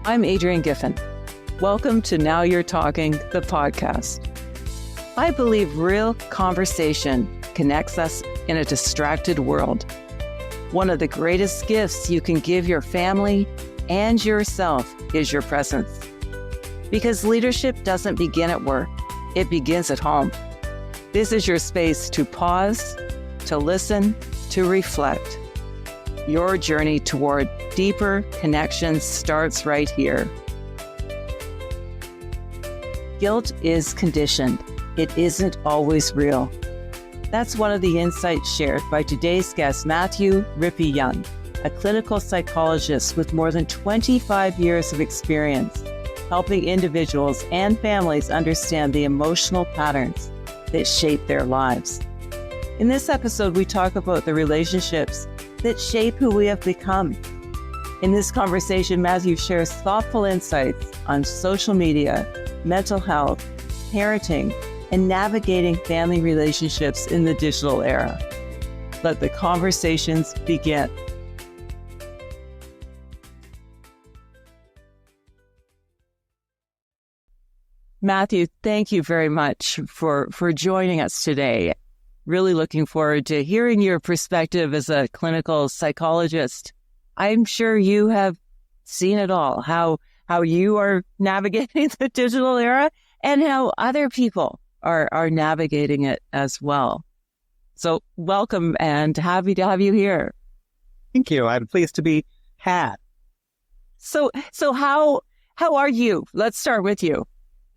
I'm Adrienne Giffen. Welcome to Now You're Talking, the podcast. I believe real conversation connects us in a distracted world. One of the greatest gifts you can give your family and yourself is your presence. Because leadership doesn't begin at work, it begins at home. This is your space to pause, to listen, to reflect. Your journey toward deeper connections starts right here. Guilt is conditioned. It isn't always real. That's one of the insights shared by today's guest, Matthew Rippeyoung, a clinical psychologist with more than 25 years of experience helping individuals and families understand the emotional patterns that shape their lives. In this episode, we talk about the relationships that shape who we have become. In this conversation, Matthew shares thoughtful insights on social media, mental health, parenting, and navigating family relationships in the digital era. Let the conversations begin. Matthew, thank you very much for joining us today. Really looking forward to hearing your perspective as a clinical psychologist. I'm sure you have seen it all, how you are navigating the digital era and how other people are navigating it as well. So welcome and happy to have you here. Thank you. I'm pleased to be had. So how are you? Let's start with you.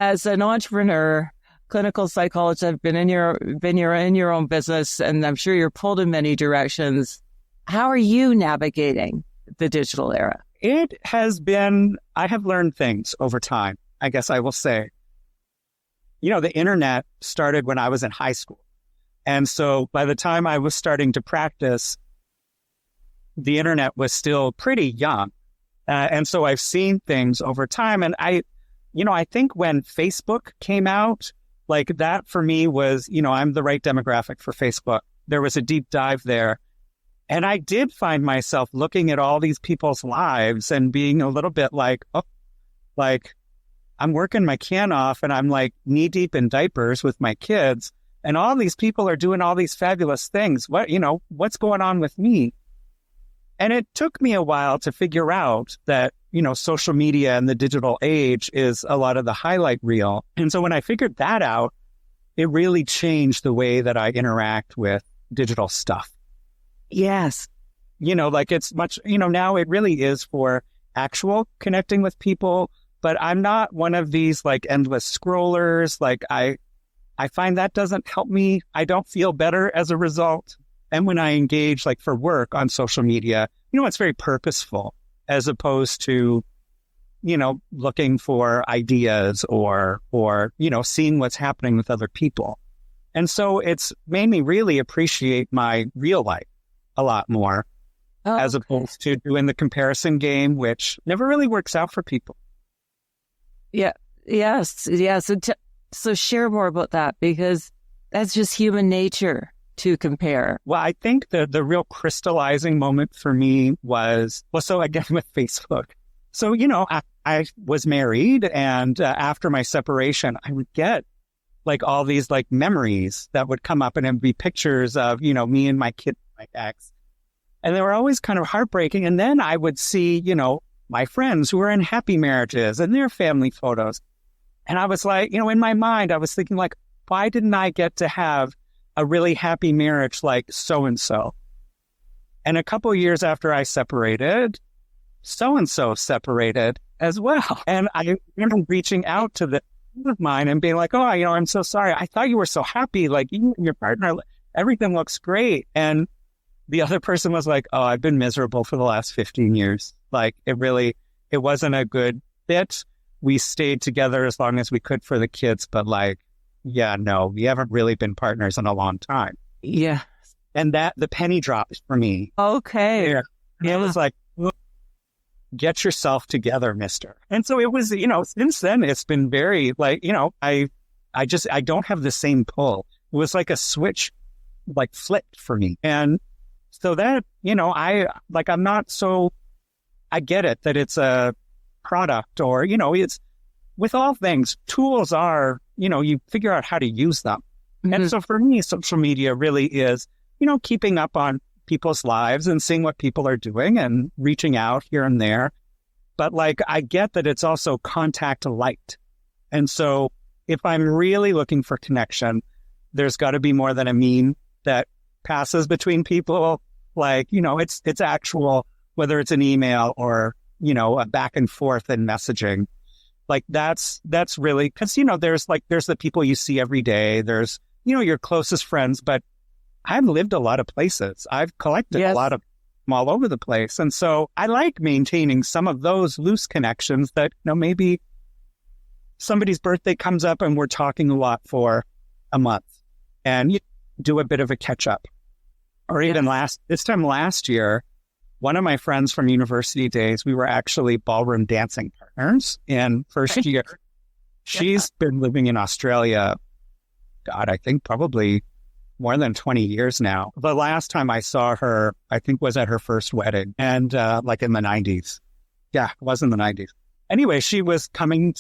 As an entrepreneur, clinical psychologist, I've been in your own business, and I'm sure you're pulled in many directions. How are you navigating the digital era? It has been, I have learned things over time, I guess I will say. You know, the internet started when I was in high school. And so by the time I was starting to practice, the internet was still pretty young. And so I've seen things over time. And I think when Facebook came out, like that for me was, I'm the right demographic for Facebook. There was a deep dive there. And I did find myself looking at all these people's lives and being a little bit like, I'm working my can off and I'm like knee deep in diapers with my kids. And all these people are doing all these fabulous things. What's going on with me? And it took me a while to figure out that, social media and the digital age is a lot of the highlight reel. And so when I figured that out, it really changed the way that I interact with digital stuff. Yes. It's much, now it really is for actual connecting with people, but I'm not one of these like endless scrollers. Like I find that doesn't help me. I don't feel better as a result. And when I engage like for work on social media, it's very purposeful as opposed to, looking for ideas or, seeing what's happening with other people. And so it's made me really appreciate my real life a lot more as opposed to doing the comparison game, which never really works out for people. Yeah. Yes. Yeah. So share more about that, because that's just human nature to compare. Well, I think the real crystallizing moment for me was, so again with Facebook. So, I was married, and after my separation, I would get like all these like memories that would come up, and it'd be pictures of, me and my kid, my ex. And they were always kind of heartbreaking. And then I would see, my friends who were in happy marriages and their family photos. And I was like, in my mind, I was thinking like, why didn't I get to have a really happy marriage like so-and-so? And a couple of years after I separated, so-and-so separated as well. And I remember reaching out to the friend of mine and being like, oh, I'm so sorry. I thought you were so happy. Like you and your partner, everything looks great. And the other person was like, oh, I've been miserable for the last 15 years. Like it wasn't a good fit. We stayed together as long as we could for the kids, but like, yeah, no, we haven't really been partners in a long time. Yeah. And that the penny dropped for me. Okay. Yeah. It was like, get yourself together, mister. And so it was, since then it's been very like, I don't have the same pull. It was like a switch, like flipped for me. And so that, I'm not so, I get it that it's a product or, it's with all things, tools are, you figure out how to use them. Mm-hmm. And so for me, social media really is, keeping up on people's lives and seeing what people are doing and reaching out here and there. But like, I get that it's also contact light. And so if I'm really looking for connection, there's got to be more than a meme that passes between people. Like, it's actual, whether it's an email or, a back and forth in messaging. Like that's really, because, there's the people you see every day. There's, your closest friends, but I've lived a lot of places. I've collected a lot of them all over the place. And so I like maintaining some of those loose connections that, maybe somebody's birthday comes up and we're talking a lot for a month and you do a bit of a catch up. Or even this time last year, one of my friends from university days, we were actually ballroom dancing partners in first year. She's been living in Australia, God, I think probably more than 20 years now. The last time I saw her, I think was at her first wedding and like in the 90s. Yeah, it was in the 90s. Anyway, she was coming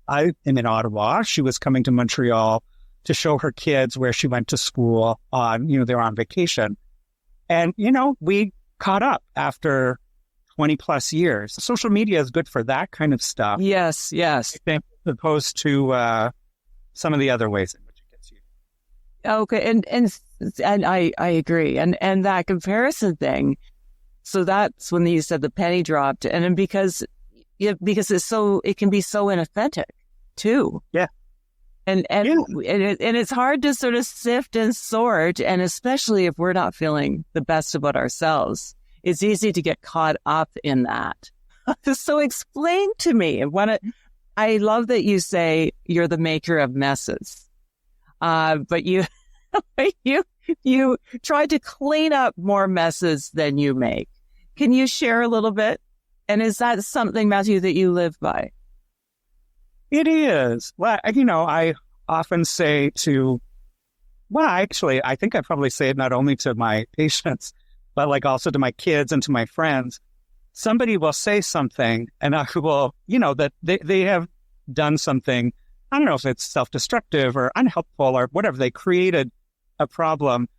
I am in Ottawa. She was coming to Montreal to show her kids where she went to school on, they were on vacation. And, we caught up after 20 plus years. Social media is good for that kind of stuff. Yes. As opposed to some of the other ways in which it gets you. Okay. And I agree. And that comparison thing. So that's when you said the penny dropped. And because it can be so inauthentic too. Yeah. And it's hard to sort of sift and sort, and especially if we're not feeling the best about ourselves, it's easy to get caught up in that. So explain to me, I love that you say you're the maker of messes, but you try to clean up more messes than you make. Can you share a little bit? And is that something, Matthew, that you live by? It is. Well, I often say I think I probably say it not only to my patients, but like also to my kids and to my friends. Somebody will say something and I will, that they have done something. I don't know if it's self-destructive or unhelpful or whatever. They created a problem.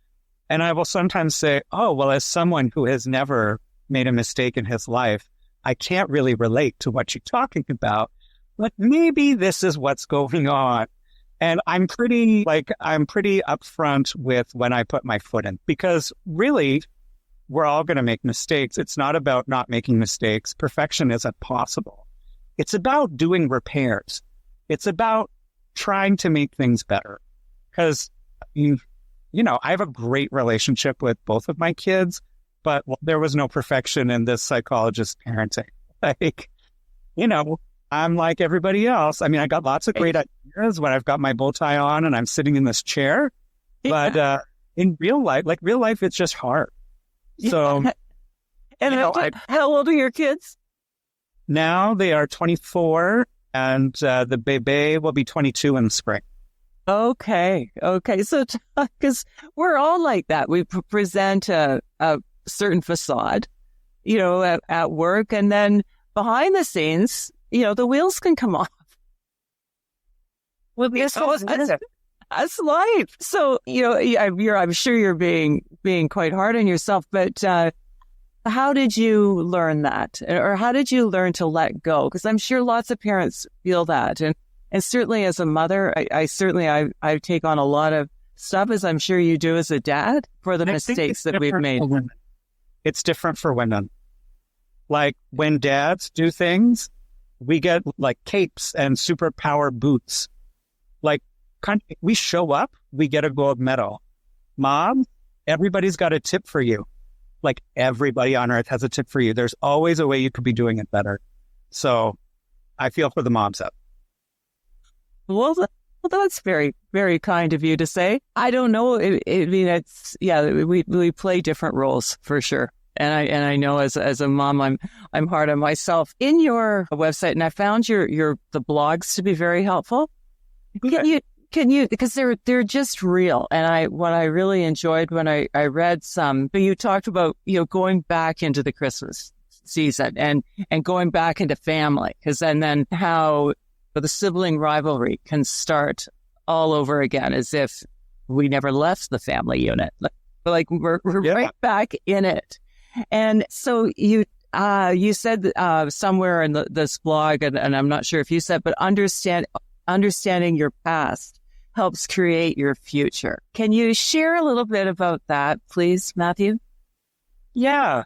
And I will sometimes say, oh, well, as someone who has never made a mistake in his life, I can't really relate to what you're talking about. But maybe this is what's going on. And I'm pretty upfront with when I put my foot in, because really we're all going to make mistakes. It's not about not making mistakes. Perfection isn't possible. It's about doing repairs. It's about trying to make things better. Because, I have a great relationship with both of my kids, but there was no perfection in this psychologist parenting. I'm like everybody else. I mean, I got lots of great ideas when I've got my bow tie on and I'm sitting in this chair. But in real life, it's just hard. So, and how old are your kids? Now they are 24 and the baby will be 22 in the spring. Okay. So, because we're all like that. We present a certain facade, at work, and then behind the scenes, the wheels can come off. Well, that's life. So, I'm sure you're being quite hard on yourself, but how did you learn that? Or how did you learn to let go? Because I'm sure lots of parents feel that. And certainly as a mother, I take on a lot of stuff, as I'm sure you do as a dad, for the mistakes that we've made. It's different for women. Like when dads do things, we get like capes and superpower boots. Like we show up, we get a gold medal. Mom, everybody's got a tip for you. Like everybody on earth has a tip for you. There's always a way you could be doing it better. So I feel for the moms out. Well, that's very, very kind of you to say. I don't know. We play different roles for sure. And I know as a mom, I'm hard on myself. In your website, and I found the blogs to be very helpful. Can you, because they're just real. And what I really enjoyed when I read some, but you talked about, going back into the Christmas season and going back into family, because then how the sibling rivalry can start all over again as if we never left the family unit. Like we're right back in it. And so you said somewhere in this blog, and I'm not sure if you said, but understanding your past helps create your future. Can you share a little bit about that, please, Matthew? Yeah.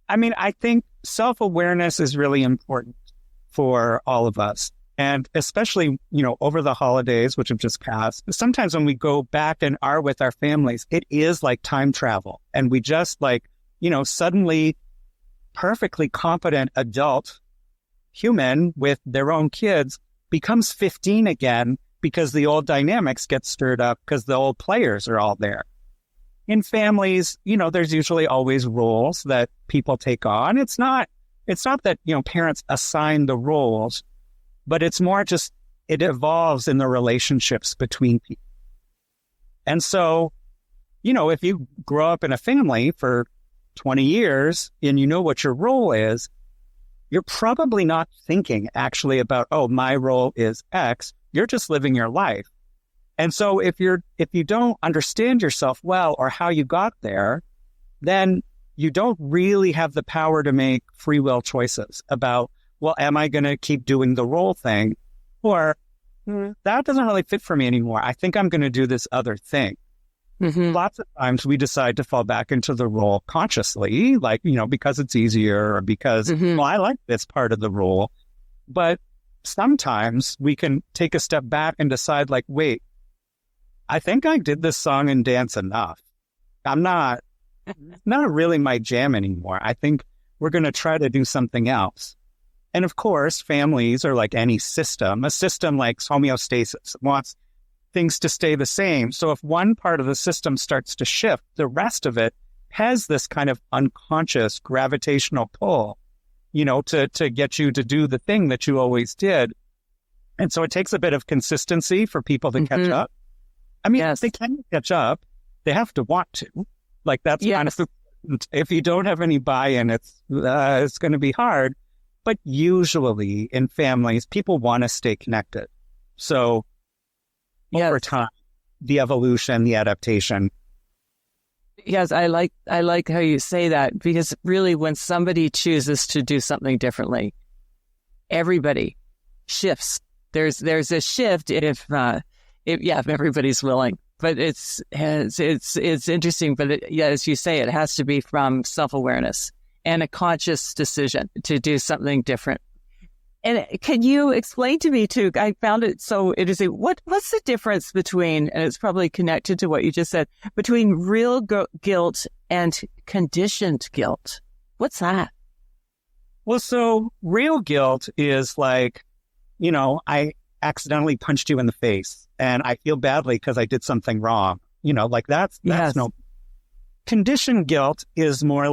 I mean, I think self-awareness is really important for all of us. And especially, over the holidays, which have just passed, sometimes when we go back and are with our families, it is like time travel. And we just suddenly perfectly competent adult human with their own kids becomes 15 again because the old dynamics get stirred up because the old players are all there. In families, there's usually always roles that people take on. It's not that, parents assign the roles, but it's more just it evolves in the relationships between people. And so, if you grow up in a family for 20 years and you know what your role is, you're probably not thinking actually about, oh, my role is X. You're just living your life. And so if you don't understand yourself well or how you got there, then you don't really have the power to make free will choices about, well, am I going to keep doing the role thing? Or that doesn't really fit for me anymore. I think I'm going to do this other thing. Mm-hmm. Lots of times we decide to fall back into the role consciously, because it's easier or because, well, I like this part of the role. But sometimes we can take a step back and decide wait, I think I did this song and dance enough. Not really my jam anymore. I think we're going to try to do something else. And of course, families are like any system. A system likes homeostasis. It wants things to stay the same. So if one part of the system starts to shift, the rest of it has this kind of unconscious gravitational pull, to get you to do the thing that you always did. And so it takes a bit of consistency for people to catch up. I mean, They can catch up. They have to want to. That's kind of, if you don't have any buy-in, it's going to be hard. But usually in families, people want to stay connected. So over time, the evolution, the adaptation. Yes, I like how you say that, because really when somebody chooses to do something differently, everybody shifts. There's a shift if everybody's willing. But it's interesting. But as you say, it has to be from self-awareness and a conscious decision to do something different. And can you explain to me too? I found it so interesting. What's the difference between, and it's probably connected to what you just said, between real guilt and conditioned guilt? What's that? Well, so real guilt is I accidentally punched you in the face and I feel badly because I did something wrong. That's no. Conditioned guilt is more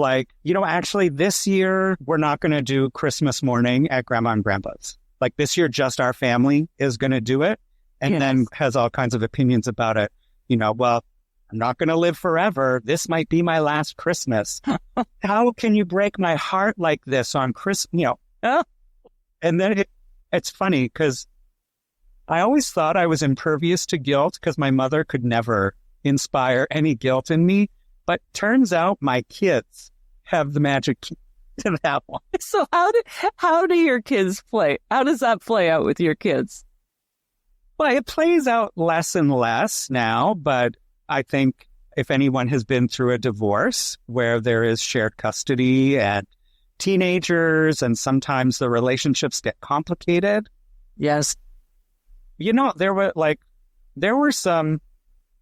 actually this year, we're not going to do Christmas morning at Grandma and Grandpa's. This year, just our family is going to do it. And then has all kinds of opinions about it. Well, I'm not going to live forever. This might be my last Christmas. How can you break my heart like this on Christmas? And then it's funny because I always thought I was impervious to guilt because my mother could never inspire any guilt in me. But turns out my kids have the magic key to that one. So how do your kids play? How does that play out with your kids? Well, it plays out less and less now, but I think if anyone has been through a divorce where there is shared custody and teenagers and sometimes the relationships get complicated. Yes. There were some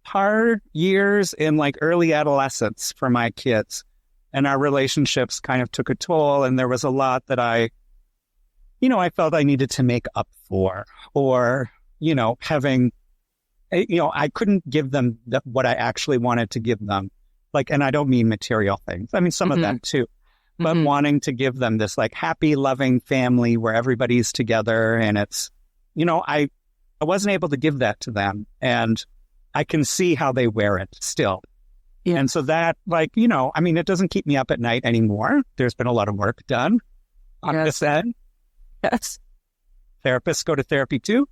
hard years in early adolescence for my kids, and our relationships kind of took a toll, and there was a lot that I felt I needed to make up for, or I couldn't give them what I actually wanted to give them, and I don't mean material things, I mean some of that too, but wanting to give them this happy, loving family where everybody's together, and it's I wasn't able to give that to them, and I can see how they wear it still. Yeah. And so that, like, you know, I mean, it doesn't keep me up at night anymore. There's been a lot of work done on this end. Yes. Therapists go to therapy too.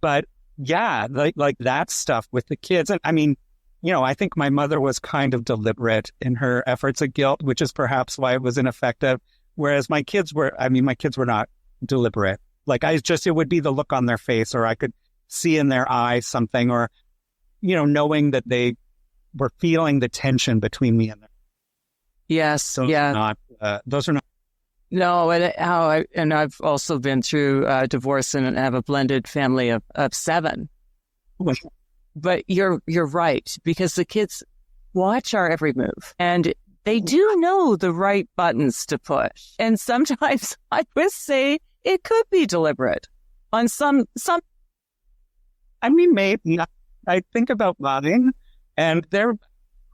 But yeah, like that stuff with the kids. And I mean, you know, I think my mother was kind of deliberate in her efforts at guilt, which is perhaps why it was ineffective. Whereas my kids were not deliberate. Like it would be the look on their face, or I could see in their eyes something, or, you know, knowing that they were feeling the tension between me and them. Yes. Those are not. No, and I've also been through divorce and have a blended family of 7. But you're right, because the kids watch our every move, and they do know the right buttons to push. And sometimes I would say it could be deliberate on some. I mean, maybe. I think about loving, and they're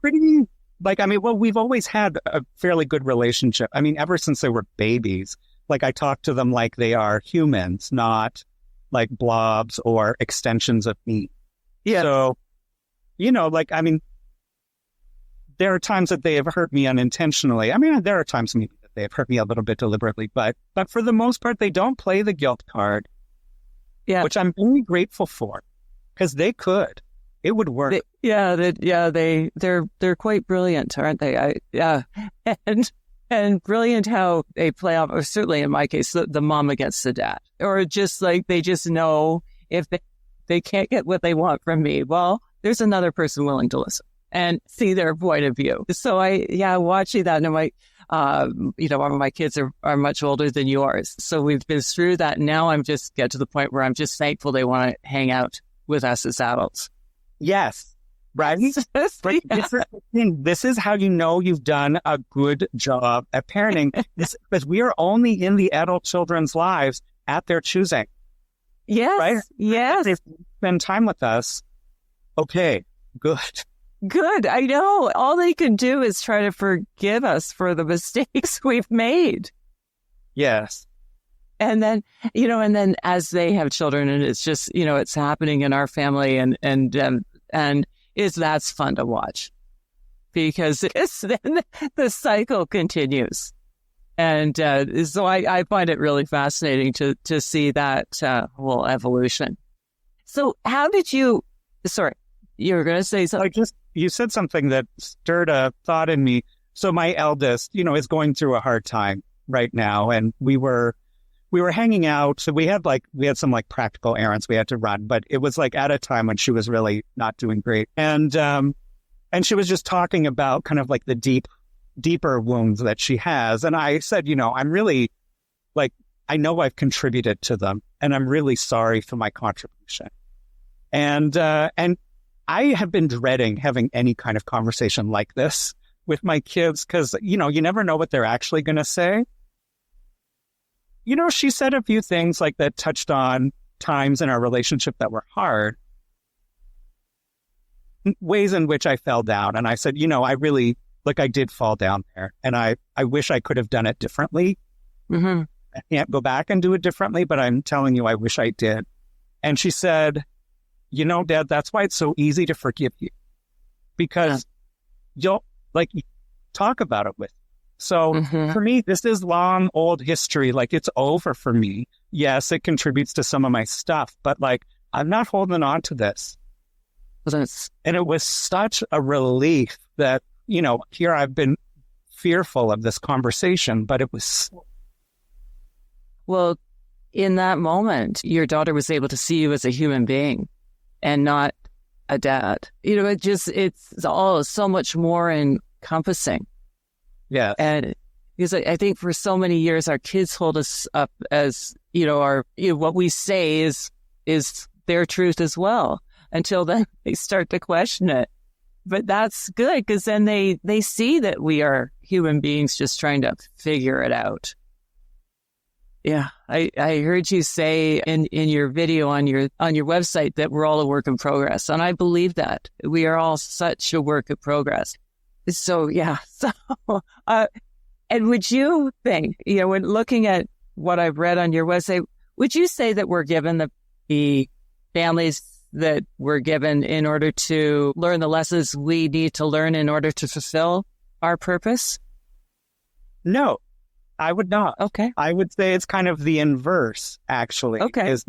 pretty. Like, I mean, well, we've always had a fairly good relationship. I mean, ever since they were babies, like I talk to them like they are humans, not like blobs or extensions of me. Yeah. So, you know, like, I mean, there are times that they have hurt me unintentionally. I mean, there are times maybe that they have hurt me a little bit deliberately, but for the most part, they don't play the guilt card. Yeah. Which I'm very grateful for, because they could. It would work. They're quite brilliant, aren't they? And brilliant how they play off. Or certainly in my case, the mom against the dad, or just like they just know if they can't get what they want from me, well, there's another person willing to listen and see their point of view. So watching that, and one of my kids are much older than yours, so we've been through that. Now I'm just get to the point where I'm just thankful they want to hang out with us as adults. Yes, right? This is how you know you've done a good job at parenting, because we are only in the adult children's lives at their choosing. Yes, right? Yes. They spend time with us. Okay, good. I know. All they can do is try to forgive us for the mistakes we've made. Yes. And then, as they have children, and it's just, it's happening in our family, and that's fun to watch, because then the cycle continues. And so I find it really fascinating to see that whole evolution. So how did you, sorry, you were going to say something? You said something that stirred a thought in me. So my eldest, is going through a hard time right now. And we were hanging out. So we had some practical errands we had to run, but it was at a time when she was really not doing great. And she was just talking about kind of the deeper wounds that she has. And I said, I'm really I know I've contributed to them, and I'm really sorry for my contribution. And I have been dreading having any kind of conversation like this with my kids, because, you never know what they're actually going to say. She said a few things that touched on times in our relationship that were hard, ways in which I fell down. And I said, I really, I did fall down there, and I wish I could have done it differently. Mm-hmm. I can't go back and do it differently, but I'm telling you, I wish I did. And she said, Dad, that's why it's so easy to forgive you, because you'll talk about it with. So for me, this is long, old history. It's over for me. Yes, it contributes to some of my stuff, but I'm not holding on to this. And it was such a relief that, here I've been fearful of this conversation, but it was. Well, in that moment, your daughter was able to see you as a human being and not a dad. It's all so much more encompassing. Yeah. And because I think for so many years, our kids hold us up as, what we say is their truth as well, until then they start to question it. But that's good, because then they see that we are human beings just trying to figure it out. Yeah. I heard you say in your video on your website that we're all a work in progress. And I believe that we are all such a work in progress. So, yeah. So, and would you think, when looking at what I've read on your website, would you say that we're given the families that we're given in order to learn the lessons we need to learn in order to fulfill our purpose? No, I would not. Okay. I would say it's kind of the inverse, actually. Okay. Is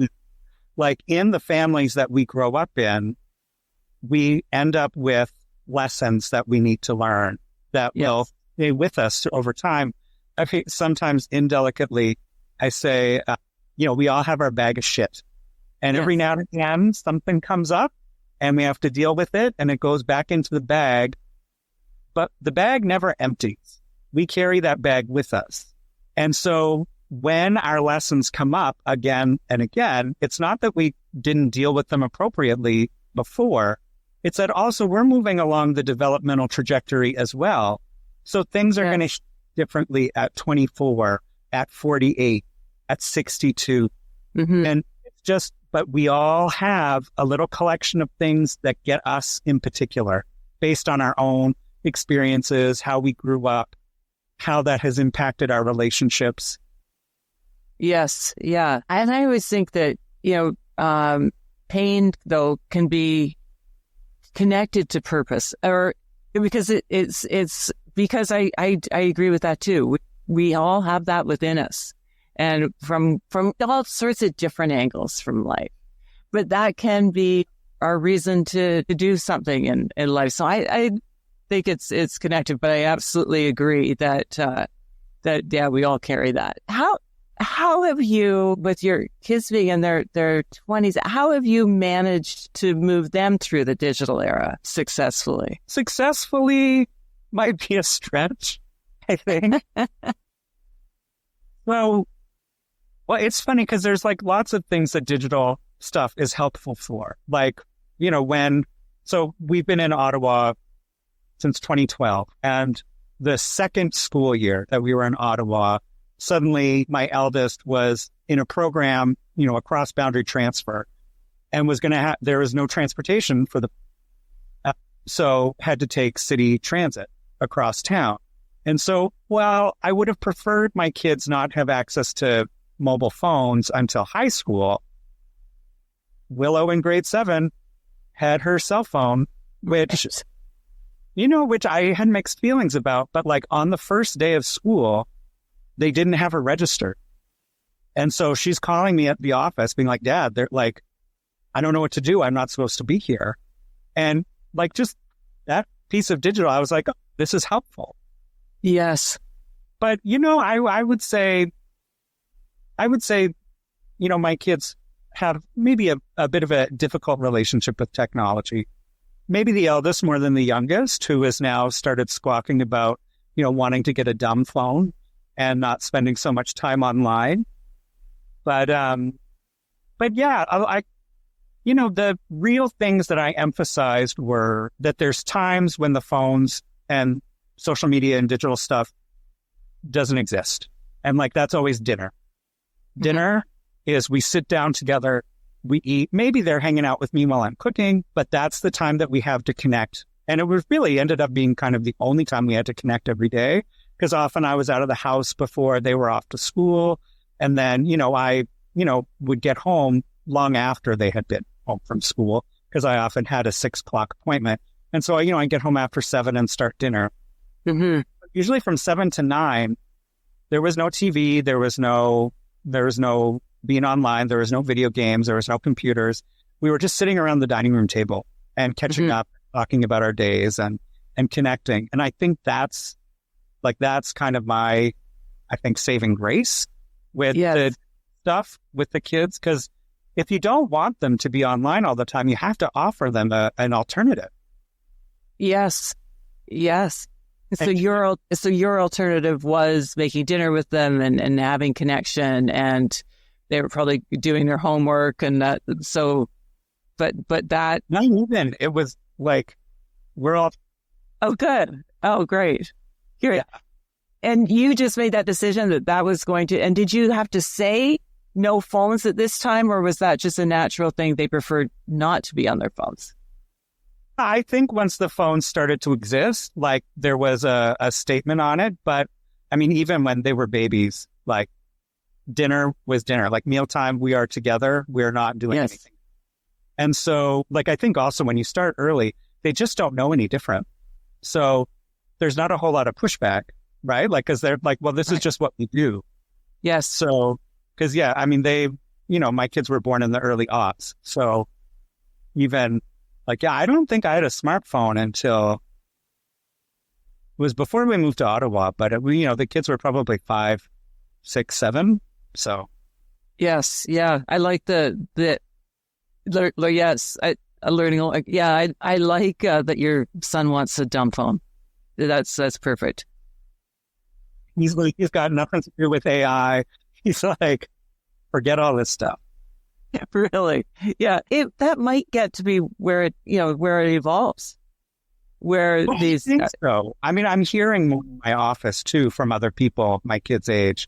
like in the families that we grow up in, we end up with lessons that we need to learn that will stay with us over time. I think sometimes indelicately, I say, we all have our bag of shit. And every now and again, something comes up and we have to deal with it and it goes back into the bag. But the bag never empties. We carry that bag with us. And so when our lessons come up again and again, it's not that we didn't deal with them appropriately before. It's that also we're moving along the developmental trajectory as well. So things are going to shift differently at 24, at 48, at 62. And it's just, but we all have a little collection of things that get us in particular based on our own experiences, how we grew up, how that has impacted our relationships. Yes. Yeah. And I always think that, pain though can be connected to purpose, or because it's because I agree with that too. We all have that within us, and from all sorts of different angles from life, but that can be our reason to do something in life. So I think it's connected, but I absolutely agree that we all carry that. How have you, with your kids being in their 20s, how have you managed to move them through the digital era successfully? Successfully might be a stretch, I think. Well, it's funny because there's like lots of things that digital stuff is helpful for. Like, so we've been in Ottawa since 2012, and the second school year that we were in Ottawa, suddenly my eldest was in a program, a cross-boundary transfer, and was going to there was no transportation for so had to take city transit across town. And so while I would have preferred my kids not have access to mobile phones until high school, Willow in grade 7 had her cell phone, which I had mixed feelings about, but like on the first day of school, they didn't have her registered. And so she's calling me at the office being like, Dad, they're like, I don't know what to do. I'm not supposed to be here. And like just that piece of digital, I was like, oh, this is helpful. Yes. But, I would say, my kids have maybe a bit of a difficult relationship with technology. Maybe the eldest more than the youngest, who has now started squawking about, wanting to get a dumb phone and not spending so much time online. But yeah, the real things that I emphasized were that there's times when the phones and social media and digital stuff doesn't exist. And like, that's always dinner. Dinner is we sit down together, we eat. Maybe they're hanging out with me while I'm cooking, but that's the time that we have to connect. And it was really ended up being kind of the only time we had to connect every day, because often I was out of the house before they were off to school. And then, I would get home long after they had been home from school, because I often had a 6 o'clock appointment. And so, I get home after 7 and start dinner. Usually from 7 to 9, there was no TV. There was no being online. There was no video games. There was no computers. We were just sitting around the dining room table and catching up, talking about our days and connecting. And I think that's kind of my, saving grace with the stuff with the kids. Because if you don't want them to be online all the time, you have to offer them an alternative. Yes. So your alternative was making dinner with them and having connection, and they were probably doing their homework and that. So, but that not even. It was like we're all. Oh, good. Oh, great. Yeah. And you just made that decision that was going to. And did you have to say no phones at this time, or was that just a natural thing? They preferred not to be on their phones. I think once the phones started to exist, like there was a statement on it. But I mean, even when they were babies, like dinner was dinner, like mealtime, we are together. We're not doing anything. And so, like, I think also when you start early, they just don't know any different. So there's not a whole lot of pushback, right? Like, because they're like, well, this is just what we do. Yes. So, because, yeah, I mean, my kids were born in the early aughts. So even like, yeah, I don't think I had a smartphone until it was before we moved to Ottawa, but the kids were probably 5, 6, 7. So. Yes. Yeah. I like yes. Learning. Yeah. I like that your son wants a dumb phone. That's perfect. He's got nothing to do with AI. He's like, forget all this stuff. Yeah, really. Yeah. That might get to be where it evolves. Where I think so. I mean, I'm hearing more in my office too from other people my kids' age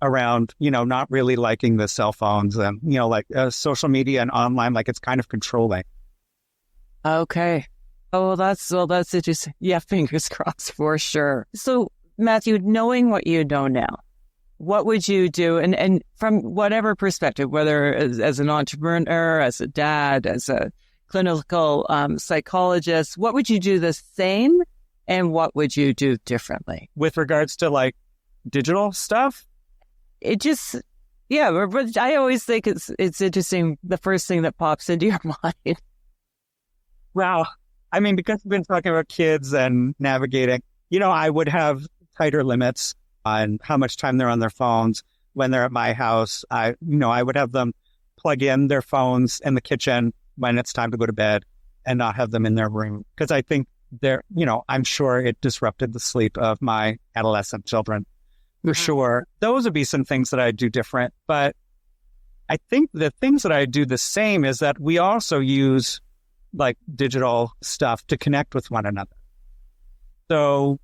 around, not really liking the cell phones and, like social media and online, like it's kind of controlling. Okay. Oh, that's interesting. Yeah, fingers crossed for sure. So, Matthew, knowing what you know now, what would you do? And from whatever perspective, whether as an entrepreneur, as a dad, as a clinical psychologist, what would you do the same and what would you do differently? With regards to like digital stuff? It just, yeah, but I always think it's interesting, the first thing that pops into your mind. Well, I mean, because we've been talking about kids and navigating, I would have tighter limits on how much time they're on their phones when they're at my house. I would have them plug in their phones in the kitchen when it's time to go to bed and not have them in their room. Because I think I'm sure it disrupted the sleep of my adolescent children. For sure. Those would be some things that I'd do different. But I think the things that I do the same is that we also use like digital stuff to connect with one another. So,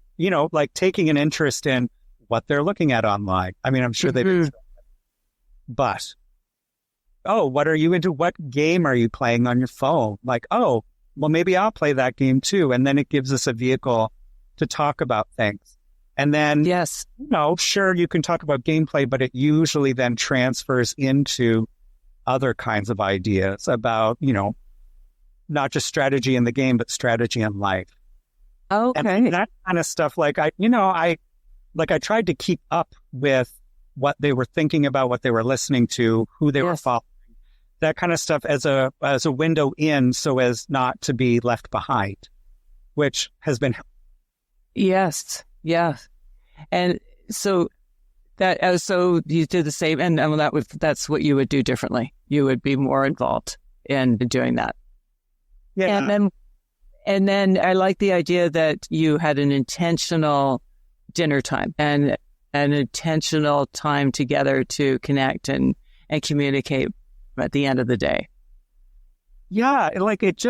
like taking an interest in what they're looking at online. I mean, I'm sure they've been, but, what are you into? What game are you playing on your phone? Like, well, maybe I'll play that game too. And then it gives us a vehicle to talk about things. And then, yes, sure, you can talk about gameplay, but it usually then transfers into other kinds of ideas about, not just strategy in the game, but strategy in life. Okay. And that kind of stuff, like I tried to keep up with what they were thinking about, what they were listening to, who they were following, that kind of stuff as a window in so as not to be left behind, which has been. Yes. Yeah. And so so you did the same, and that's what you would do differently. You would be more involved in doing that. Yeah. And then I like the idea that you had an intentional dinner time and an intentional time together to connect and communicate at the end of the day. Yeah, like it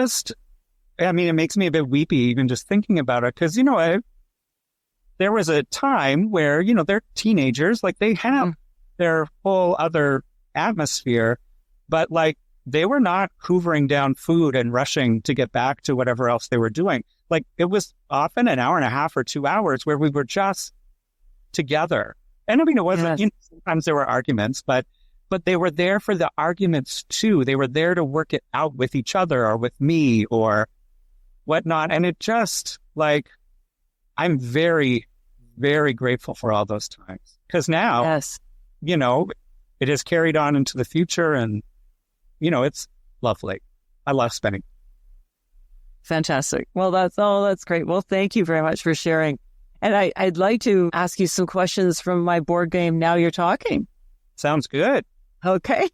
makes me a bit weepy even just thinking about it because, there was a time where, they're teenagers, like they have their whole other atmosphere, but like they were not hoovering down food and rushing to get back to whatever else they were doing. Like it was often an hour and a half or 2 hours where we were just together. And I mean, it wasn't, sometimes there were arguments, but they were there for the arguments too. They were there to work it out with each other or with me or whatnot. And it just like, I'm very, very grateful for all those times because now, it has carried on into the future and, it's lovely. I love spending. Fantastic. Well, that's great. Well, thank you very much for sharing. And I'd like to ask you some questions from my board game, Now You're Talking. Sounds good. Okay.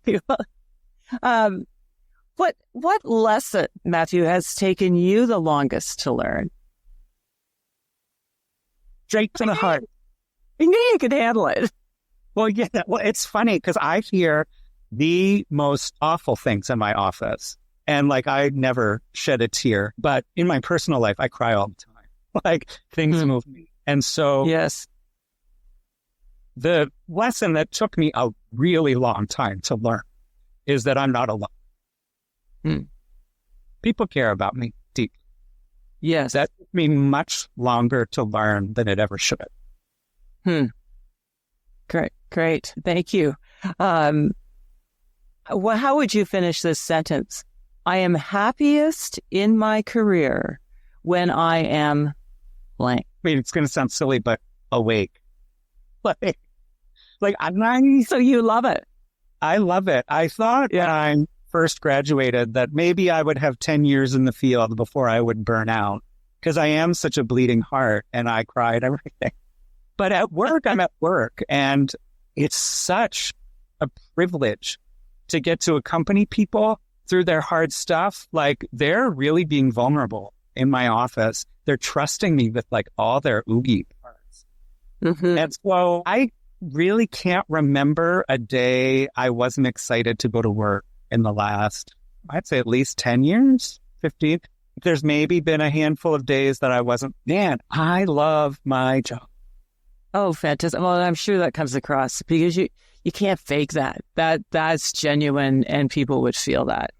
What lesson, Matthew, has taken you the longest to learn? Straight to the heart. You knew you could handle it. Well, yeah. Well, it's funny because I hear the most awful things in my office. And like, I never shed a tear, but in my personal life, I cry all the time. Like things move me. And so yes, the lesson that took me a really long time to learn is that I'm not alone. People care about me deeply. Yes. That took me much longer to learn than it ever should. Great. Thank you. How would you finish this sentence? I am happiest in my career when I am blank. I mean, it's going to sound silly, but awake. I'm not. So you love it. I love it. I thought when I first graduated that maybe I would have 10 years in the field before I would burn out, because I am such a bleeding heart and I cried everything. But at work, I'm at work, and it's such a privilege to get to accompany people through their hard stuff. Like, they're really being vulnerable in my office. They're trusting me with like all their oogie parts. Mm-hmm. And so I really can't remember a day I wasn't excited to go to work in the last, I'd say at least 10 years, 15. There's maybe been a handful of days that I wasn't. Man, I love my job. Oh, fantastic. Well, I'm sure that comes across because you can't fake that. That's genuine, and people would feel that.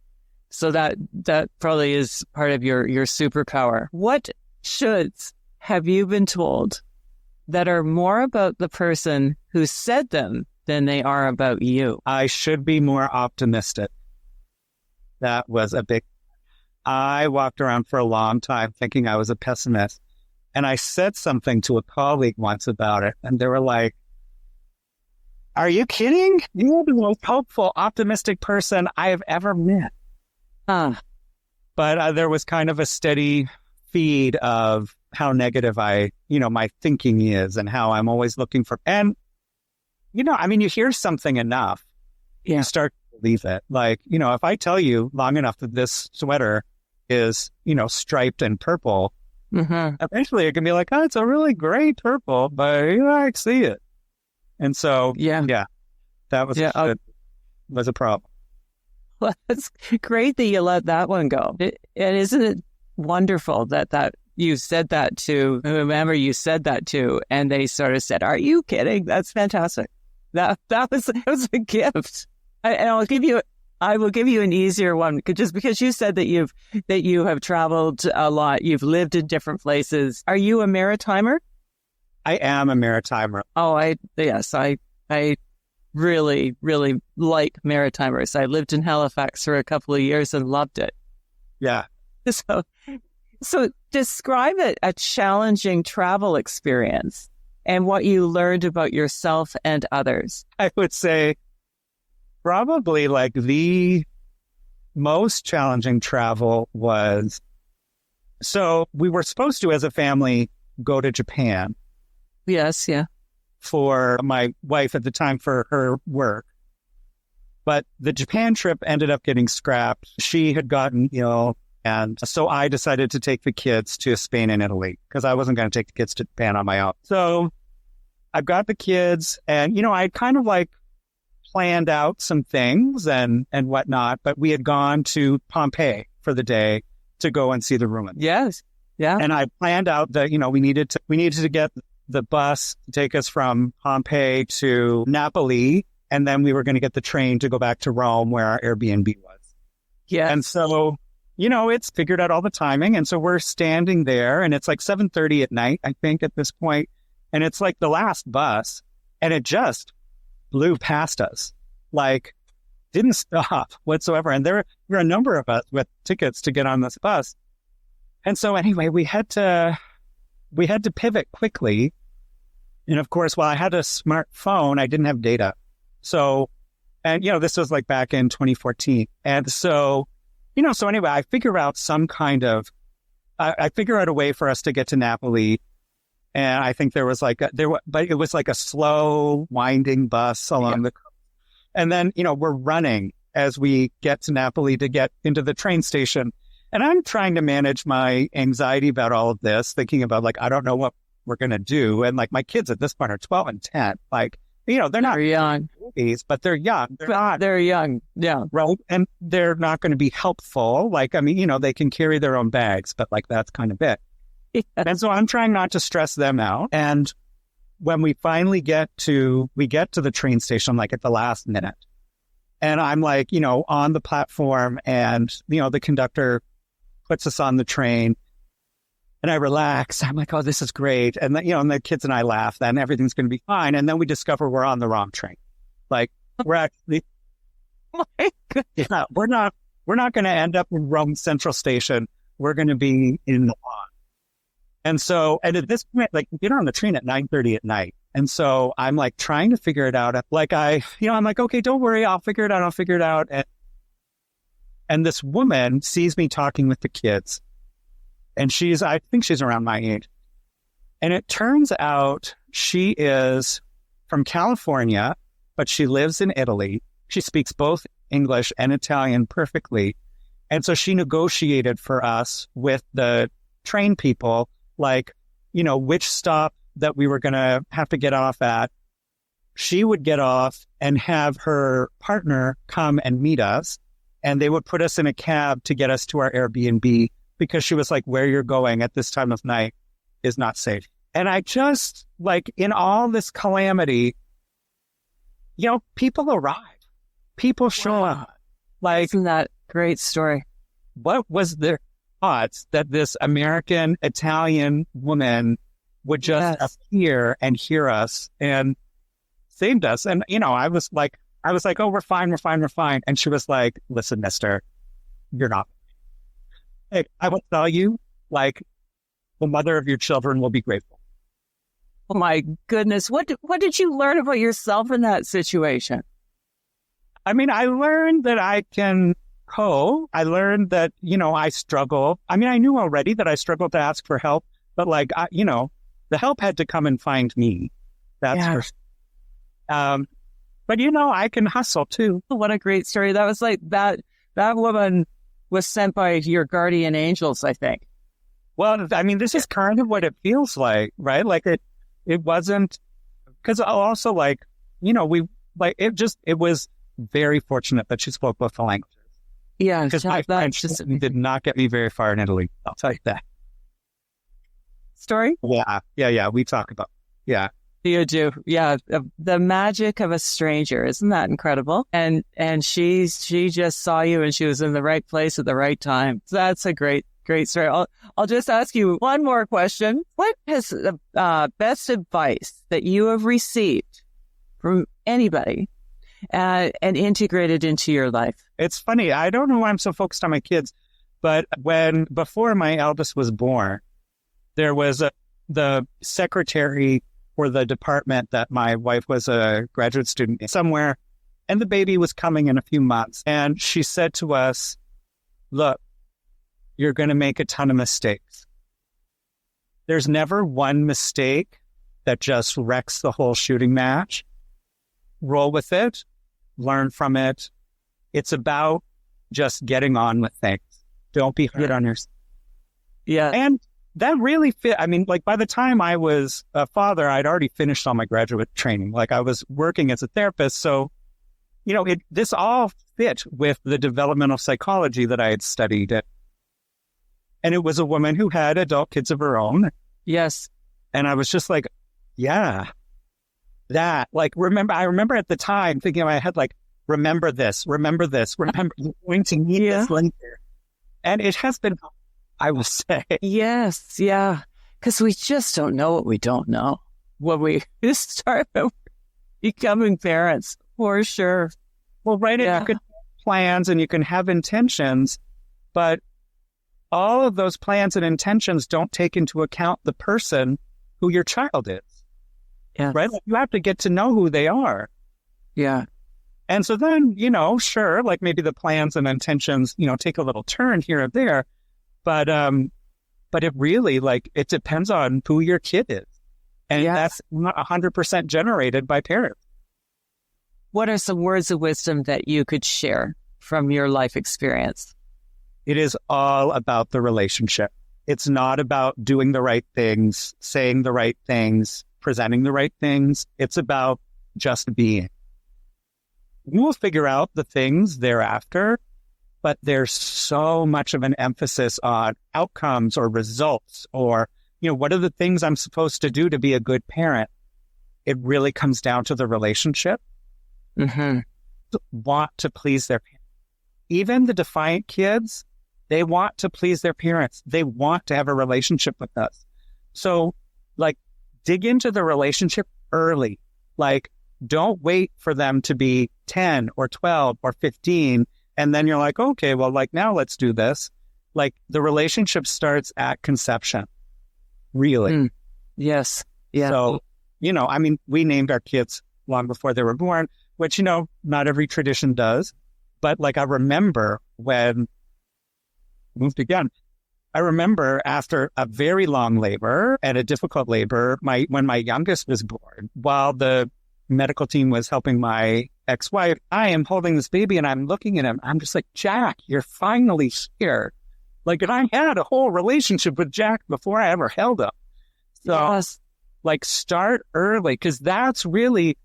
So that probably is part of your superpower. What shoulds have you been told that are more about the person who said them than they are about you? I should be more optimistic. That was a big... I walked around for a long time thinking I was a pessimist. And I said something to a colleague once about it, and they were like, "Are you kidding? You're the most hopeful, optimistic person I have ever met." But there was kind of a steady feed of how negative my thinking is, and how I'm always looking for, and, you hear something enough, you start to believe it. Like, if I tell you long enough that this sweater is, striped and purple, eventually it can be like, oh, it's a really great purple, but I see it. And so, that was a problem. Well, it's great that you let that one go. And isn't it wonderful that you said that to whomever you said that to, and they sort of said, "Are you kidding? That's fantastic." That was a gift. I will give you an easier one, just because you said that you have traveled a lot. You've lived in different places. Are you a Maritimer? I am a Maritimer. Oh, I really, really like Maritimers. I lived in Halifax for a couple of years and loved it. Yeah. So describe a challenging travel experience and what you learned about yourself and others. I would say probably like the most challenging travel was, so we were supposed to, as a family, go to Japan. Yes, yeah. For my wife at the time, for her work. But the Japan trip ended up getting scrapped. She had gotten ill. And so I decided to take the kids to Spain and Italy, because I wasn't going to take the kids to Japan on my own. So I've got the kids, and, I kind of like planned out some things and whatnot, but we had gone to Pompeii for the day to go and see the ruins. Yes. Yeah. And I planned out that, we needed to get the bus to take us from Pompeii to Napoli, and then we were going to get the train to go back to Rome, where our Airbnb was. Yeah. And so, it's figured out all the timing. And so we're standing there, and it's like 7:30 at night, I think, at this point. And it's like the last bus, and it just blew past us, like didn't stop whatsoever. And there were a number of us with tickets to get on this bus. And so anyway, we had to pivot quickly. And of course, while I had a smartphone, I didn't have data. So, and, this was like back in 2014. And so, so anyway, I figure out I figure out a way for us to get to Napoli. And I think but it was like a slow winding bus along the coast. And then, we're running as we get to Napoli to get into the train station. And I'm trying to manage my anxiety about all of this, thinking about like, I don't know what we're going to do. And like, my kids at this point are 12 and 10. Like, they're not young, but they're young. They're young. Yeah. Right. And they're not going to be helpful. Like, they can carry their own bags, but like, that's kind of it. Yes. And so I'm trying not to stress them out. And when we finally get to the train station, like at the last minute, and I'm like, on the platform, and, the conductor puts us on the train, and I relax. I'm like, oh, this is great. And then, and the kids and I laugh, then everything's going to be fine. And then we discover we're on the wrong train. Like, we're actually, my God. we're we're not going to end up in Rome Central Station. We're going to be in the lawn. And at this point, like, get on the train at 9:30 at night. And so I'm like trying to figure it out. Like I'm like, okay, don't worry. I'll figure it out. And this woman sees me talking with the kids, and I think she's around my age. And it turns out she is from California, but she lives in Italy. She speaks both English and Italian perfectly. And so she negotiated for us with the train people, like, which stop that we were going to have to get off at. She would get off and have her partner come and meet us, and they would put us in a cab to get us to our Airbnb, because she was like, where you're going at this time of night is not safe. And I just, like, in all this calamity, people arrive. People show up. Like, isn't that a great story? What was their odds that this American Italian woman would just appear and hear us and saved us? And, I was like, oh, we're fine. And she was like, listen, mister, you're not. Hey, I will tell you, like, the mother of your children will be grateful. Oh my goodness. What did you learn about yourself in that situation? I mean, I learned that I can I learned that, I struggle. I mean, I knew already that I struggled to ask for help, but like, the help had to come and find me. That's for sure. But I can hustle too. What a great story. That was like that woman was sent by your guardian angels, I think. Well, I mean, this is kind of what it feels like, right? Like it wasn't, because also like, it was very fortunate that she spoke both the languages. Yeah. Because my French did not get me very far in Italy. I'll tell you that. Story? Yeah. We talk about, yeah. You do. Yeah. The magic of a stranger. Isn't that incredible? And she just saw you, and she was in the right place at the right time. So that's a great story. I'll just ask you one more question. What is the best advice that you have received from anybody and integrated into your life? It's funny. I don't know why I'm so focused on my kids, but before my eldest was born, there was the secretary for the department that my wife was a graduate student in somewhere, and the baby was coming in a few months. And she said to us, look, you're going to make a ton of mistakes. There's never one mistake that just wrecks the whole shooting match. Roll with it, learn from it. It's about just getting on with things. Don't be hard on yourself. Yeah. And that really fit. I mean, like, by the time I was a father, I'd already finished all my graduate training. Like, I was working as a therapist. So, this all fit with the developmental psychology that I had studied. And it was a woman who had adult kids of her own. Yes. And I was just like, yeah, that, like, I remember at the time thinking in my head, like, remember this, you're going to need this later. And it has been, I will say. Yes. Yeah. Because we just don't know what we don't know when we start becoming parents, for sure. Well, right. Yeah. You can have plans and you can have intentions, but all of those plans and intentions don't take into account the person who your child is. Yeah. Right? Like, you have to get to know who they are. Yeah. And so then, sure, like maybe the plans and intentions, take a little turn here or there, but it really, like, it depends on who your kid is. And that's not 100% generated by parents. What are some words of wisdom that you could share from your life experience? It is all about the relationship. It's not about doing the right things, saying the right things, presenting the right things. It's about just being. You will figure out the things thereafter, but there's so much of an emphasis on outcomes or results or, what are the things I'm supposed to do to be a good parent? It really comes down to the relationship. Mm-hmm. Want to please their parents. Even the defiant kids, they want to please their parents. They want to have a relationship with us. So, like, dig into the relationship early. Like, don't wait for them to be 10 or 12 or 15 And then you're like, okay, well, like now let's do this. Like the relationship starts at conception, really. Yes. Yeah. So, I mean, we named our kids long before they were born, which, not every tradition does. But like I remember when I remember after a very long labor and a difficult labor, when my youngest was born, while the medical team was helping my ex-wife, I am holding this baby and I'm looking at him. I'm just like, Jack, you're finally here. Like, and I had a whole relationship with Jack before I ever held him. So, yes. Like, start early, because that's really,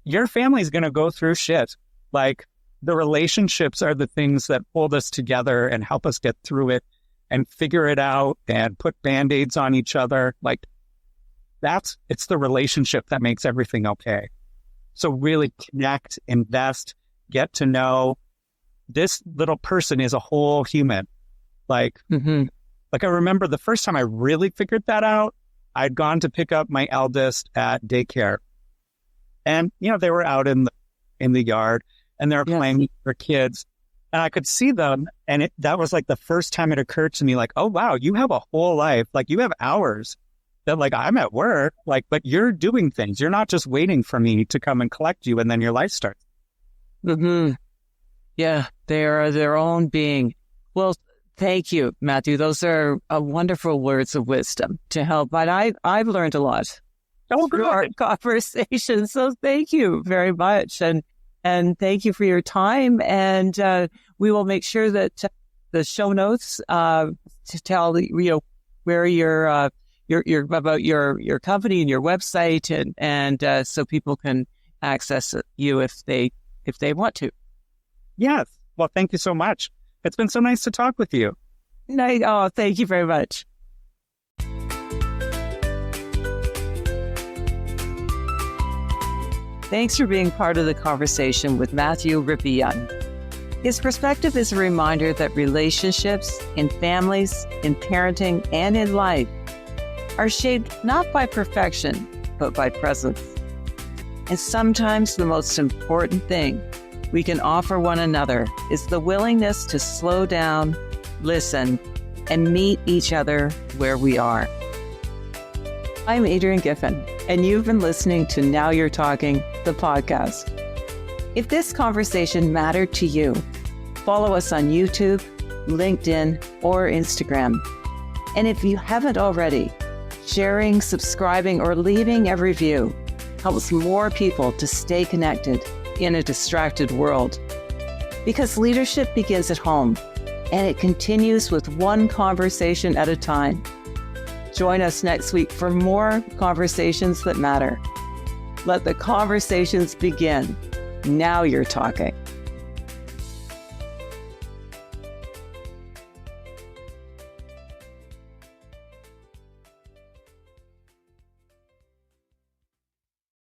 your family's going to go through shit. Like, the relationships are the things that hold us together and help us get through it and figure it out and put Band-Aids on each other. Like, it's the relationship that makes everything okay. So really connect, invest, get to know this little person is a whole human. Like, like I remember the first time I really figured that out, I'd gone to pick up my eldest at daycare, and they were out in the yard and they were playing with their kids, and I could see them, and that was like the first time it occurred to me, like, oh wow, you have a whole life, like you have hours that like I'm at work, like, but you're doing things. You're not just waiting for me to come and collect you and then your life starts. Yeah, they are their own being. Well, thank you, Matthew. Those are wonderful words of wisdom to help. But I've learned a lot through our conversation. So thank you very much. And thank you for your time. And we will make sure that the show notes to tell where your about your company and your website and so people can access you if they want to. Yes. Well, thank you so much. It's been so nice to talk with you. Oh, thank you very much. Thanks for being part of the conversation with Matthew Rippeyoung. His perspective is a reminder that relationships in families, in parenting, and in life are shaped not by perfection, but by presence. And sometimes the most important thing we can offer one another is the willingness to slow down, listen, and meet each other where we are. I'm Adrienne Giffen, and you've been listening to Now You're Talking, the podcast. If this conversation mattered to you, follow us on YouTube, LinkedIn, or Instagram. And if you haven't already, sharing, subscribing, or leaving a review helps more people to stay connected in a distracted world. Because leadership begins at home, and it continues with one conversation at a time. Join us next week for more conversations that matter. Let the conversations begin. Now you're talking.